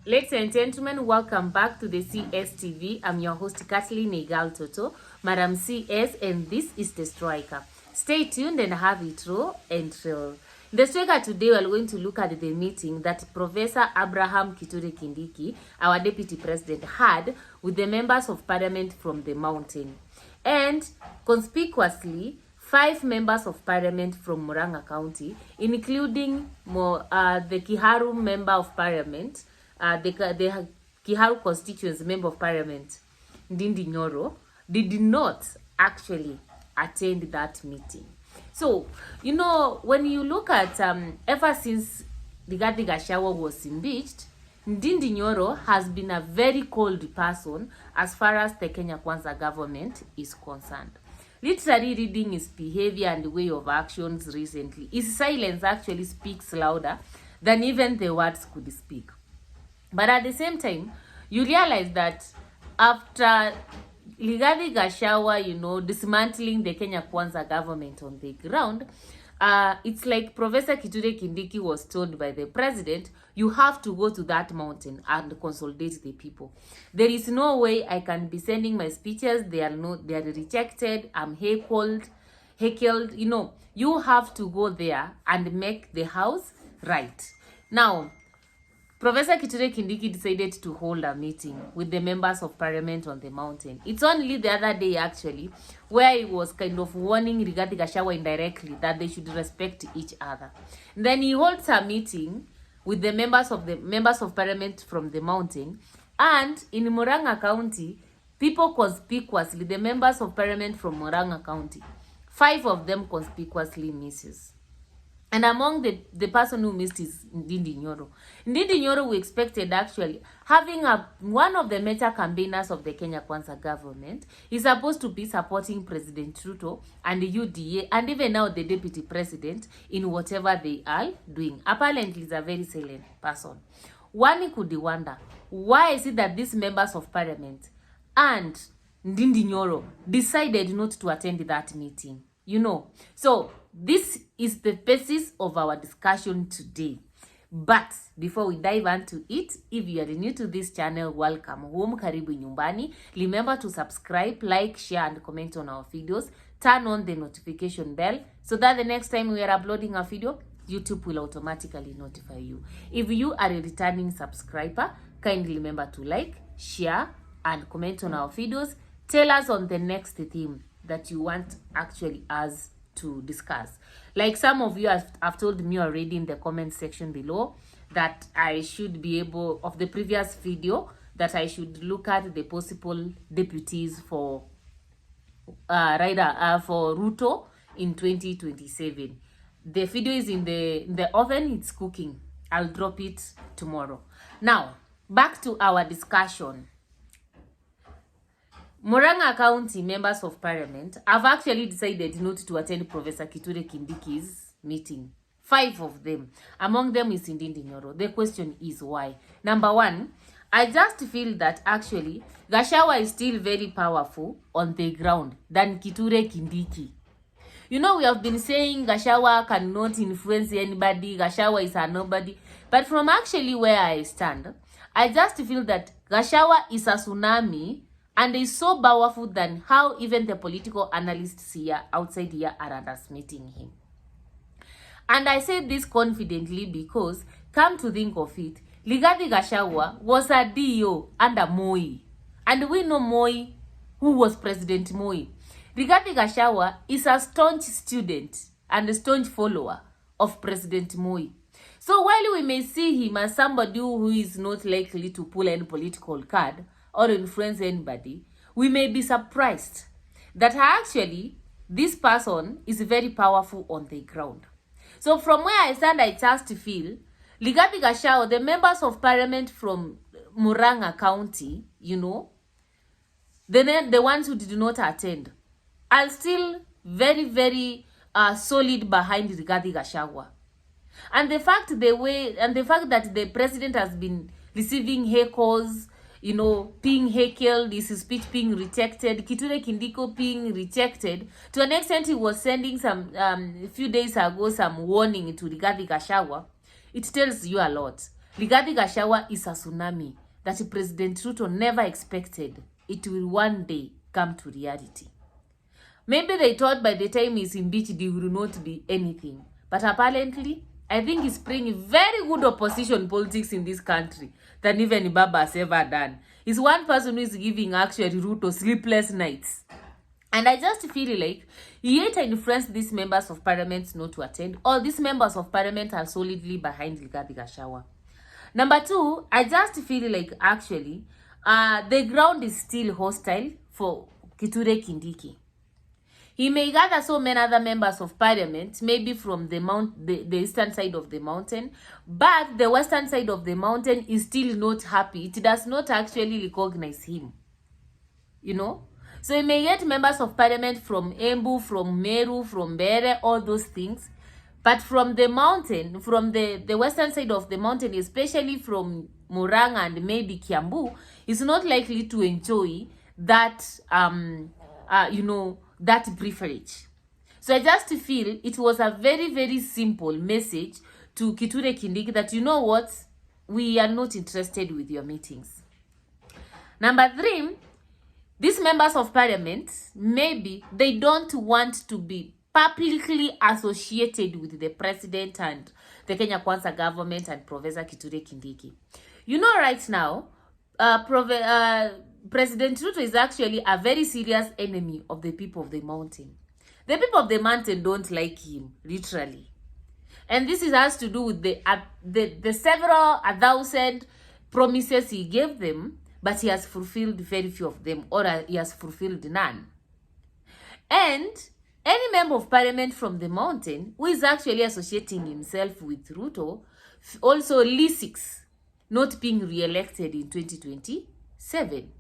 Ladies and gentlemen, welcome back to the CSTV. I'm your host, Kathleen Egal Toto, Madam CS, and this is The Striker. Stay tuned and have it raw and real. In The Striker today, we're going to look at the meeting that Professor Abraham Kithure Kindiki, our Deputy President, had with the members of Parliament from the mountain. And conspicuously, 5 members of Parliament from Murang'a County, including the Kiharu Member of Parliament, the Kiharu constituency Member of Parliament, Ndindi Nyoro, did not actually attend that meeting. So, you know, when you look at, ever since Gachagua was impeached, Ndindi Nyoro has been a very cold person as far as the Kenya Kwanza government is concerned. Literally reading his behavior and way of actions recently, his silence actually speaks louder than even the words could speak. But at the same time, you realize that after Gachagua, dismantling the Kenya Kwanza government on the ground, it's like Professor Kithure Kindiki was told by the president, you have to go to that mountain and consolidate the people. There is no way I can be sending my speeches. They are rejected. I'm heckled. You have to go there and make the house right. Now, Professor Kithure Kindiki decided to hold a meeting with the members of Parliament on the mountain. It's only the other day, actually, where he was kind of warning regarding Gachagua indirectly that they should respect each other. Then he holds a meeting with the members of Parliament from the mountain, and in Murang'a County, people conspicuously, the members of Parliament from Murang'a County, 5 of them conspicuously misses. And among the person who missed is Ndindi Nyoro. Ndindi Nyoro, we expected actually, having one of the major campaigners of the Kenya Kwanza government, is supposed to be supporting President Ruto and the UDA, and even now the deputy president, in whatever they are doing. Apparently, he's a very silent person. One could wonder, why is it that these members of Parliament and Ndindi Nyoro decided not to attend that meeting? So this is the basis of our discussion today. But before we dive into it, if you are new to this channel, welcome home, karibu nyumbani. Remember to subscribe, like, share, and comment on our videos. Turn on the notification bell so that the next time we are uploading a video, YouTube will automatically notify you. If you are a returning subscriber, kindly remember to like, share, and comment on our videos. Tell us on the next theme that you want actually us to discuss. Like some of you have told me already in the comment section below that I should be able, of the previous video, that I should look at the possible deputies for for Ruto in 2027. The video is in the oven, it's cooking. I'll drop it tomorrow. Now, back to our discussion. Murang'a County members of Parliament have actually decided not to attend Professor Kithure Kindiki's meeting. 5 of them. Among them is Ndindi Nyoro. The question is why? Number 1, I just feel that actually Gachagua is still very powerful on the ground than Kithure Kindiki. We have been saying Gachagua cannot influence anybody. Gachagua is a nobody. But from actually where I stand, I just feel that Gachagua is a tsunami and is so powerful than how even the political analysts here outside here are underestimating him. And I say this confidently because, come to think of it, Gachagua was a DO under Moi. And we know Moi, who was President Moi. Gachagua is a staunch student and a staunch follower of President Moi. So while we may see him as somebody who is not likely to pull any political card or influence anybody, we may be surprised that actually this person is very powerful on the ground. So from where I stand, I just feel Gachagua, the members of Parliament from Murang'a County, the ones who did not attend, are still very, very solid behind Gachagua. And the fact that the president has been receiving heckles, being heckled, his speech being rejected, Kithure Kindiki being rejected, to an extent he was sending some, a few days ago, some warning to Gachagua. It tells you a lot. Rigathi Gachagua is a tsunami that President Ruto never expected it will one day come to reality. Maybe they thought by the time he's impeached, he will not be anything. But apparently, I think he's playing very good opposition politics in this country than even Baba has ever done. He's one person who is giving actually Ruto sleepless nights. And I just feel like he yet influenced these members of parliament not to attend. All these members of parliament are solidly behind Rigathi Gachagua. Number two, I just feel like actually the ground is still hostile for Kithure Kindiki. He may gather so many other members of parliament, maybe from the eastern side of the mountain, but the western side of the mountain is still not happy. It does not actually recognize him. You know? So he may get members of parliament from Embu, from Meru, from Bere, all those things. But from the mountain, from the western side of the mountain, especially from Murang'a and maybe Kiambu, is not likely to enjoy that, that privilege. So I just feel it was a very, very simple message to Kithure Kindiki that, you know what, we are not interested with your meetings. Number three, these members of parliament, maybe they don't want to be publicly associated with the president and the Kenya Kwanza government and Professor Kithure Kindiki. You know, right now, President Ruto is actually a very serious enemy of the people of the mountain. The people of the mountain don't like him, literally. And this has to do with the several 1,000 promises he gave them, but he has fulfilled very few of them, or he has fulfilled none. And any member of parliament from the mountain who is actually associating himself with Ruto also risks not being re-elected in 2027.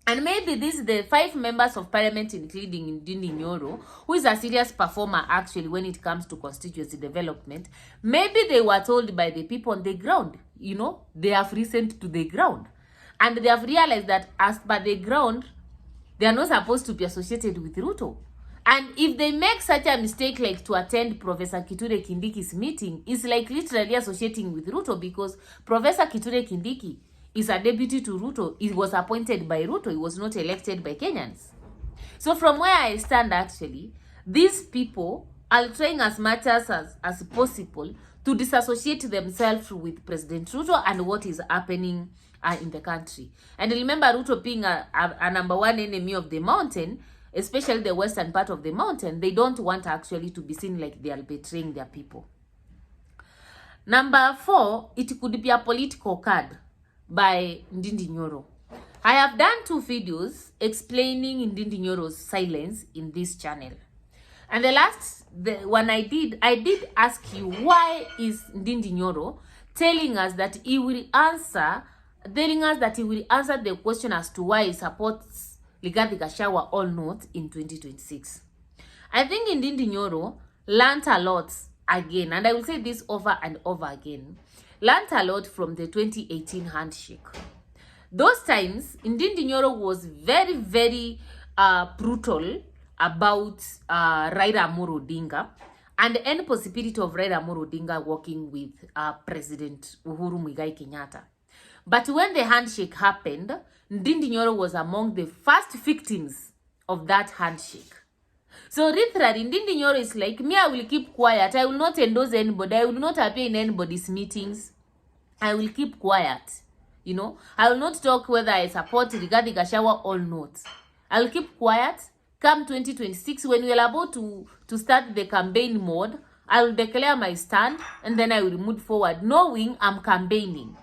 And maybe the 5 members of parliament, including Ndindi Nyoro, who is a serious performer actually when it comes to constituency development, maybe they were told by the people on the ground, you know, they have listened to the ground. And they have realized that as per the ground, they are not supposed to be associated with Ruto. And if they make such a mistake like to attend Professor Kithure Kindiki's meeting, it's like literally associating with Ruto, because Professor Kithure Kindiki is a deputy to Ruto. He was appointed by Ruto. He was not elected by Kenyans. So from where I stand actually, these people are trying as much as possible to disassociate themselves with President Ruto and what is happening in the country. And remember, Ruto being a number one enemy of the mountain, especially the western part of the mountain, they don't want actually to be seen like they are betraying their people. Number 4, it could be a political card by Ndindi Nyoro. I have done 2 videos explaining Ndindi Nyoro's silence in this channel. And the one I did ask you, why is Ndindi Nyoro telling us that he will answer the question as to why he supports Rigathi Gachagua or not in 2026. I think Ndindi Nyoro learned a lot again, and I will say this over and over again, learned a lot from the 2018 handshake. Those times, Ndindi Nyoro was very, very brutal about Raila Amolo Odinga and the end possibility of Raila Amolo Odinga working with President Uhuru Muigai Kenyatta. But when the handshake happened, Ndindi Nyoro was among the first victims of that handshake. So literally, Ndindi Nyoro is like, me, I will keep quiet. I will not endorse anybody. I will not appear in anybody's meetings. I will keep quiet. You know, I will not talk whether I support Rigathi Gachagua or not. I will keep quiet. Come 2026, when we are about to start the campaign mode, I will declare my stand and then I will move forward, knowing I'm campaigning.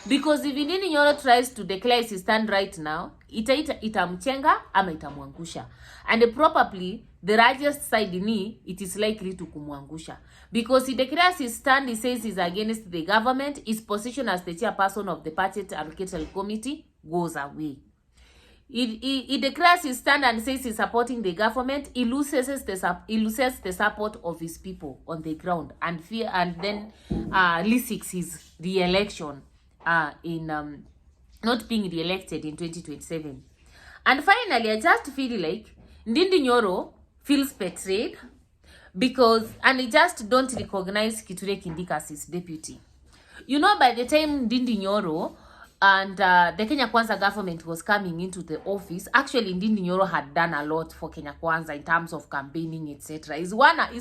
Because if Ndindi Nyoro tries to declare his stand right now, itamchenga ama itamwangusha. And probably the largest side it is likely to kumwangusha. Because he declares his stand, he says he's against the government, his position as the chairperson of the Budget Allocation Committee goes away. He declares his stand and says he's supporting the government, he loses the support of his people on the ground and then risks his re-election in not being re-elected in 2027. And finally, I just feel like Ndindi Nyoro feels betrayed and he just don't recognize Kithure Kindiki as his deputy. You know, by the time Ndindi Nyoro and the Kenya Kwanza government was coming into the office, actually Ndindi Nyoro had done a lot for Kenya Kwanza in terms of campaigning, etc. Is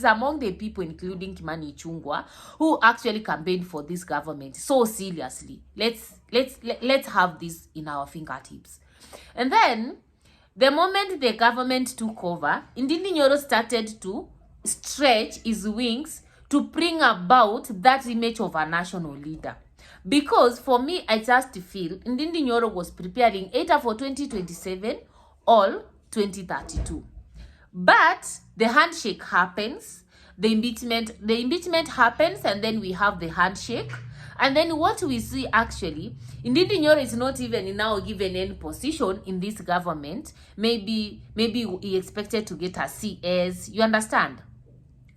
among the people, including Kimani Ichung'wah, who actually campaigned for this government so seriously. Let's have this in our fingertips. And then the moment the government took over, Ndindi Nyoro started to stretch his wings to bring about that image of a national leader. Because for me, I just feel Ndindi Nyoro was preparing either for 2027 or 2032. But the handshake happens, the impeachment happens, and then we have the handshake. And then what we see actually, Ndindi Nyoro is not even now given any position in this government. Maybe he expected to get a CS. You understand?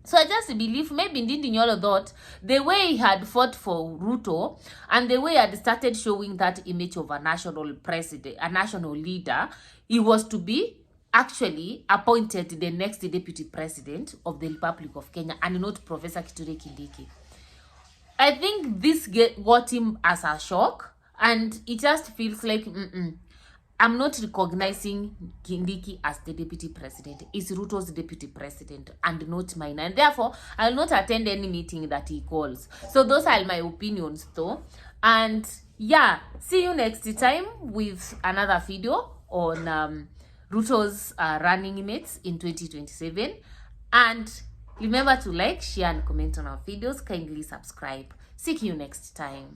So I just believe maybe Ndindi Nyoro thought the way he had fought for Ruto and the way he had started showing that image of a national president, a national leader, he was to be actually appointed the next deputy president of the Republic of Kenya and not Professor Kithure Kindiki. I think this got him as a shock, and it just feels like I'm not recognizing Kindiki as the deputy president. It's Ruto's deputy president and not mine. And therefore, I will not attend any meeting that he calls. So those are my opinions though. And yeah, see you next time with another video on Ruto's running mates in 2027. And remember to like, share, and comment on our videos. Kindly subscribe. See you next time.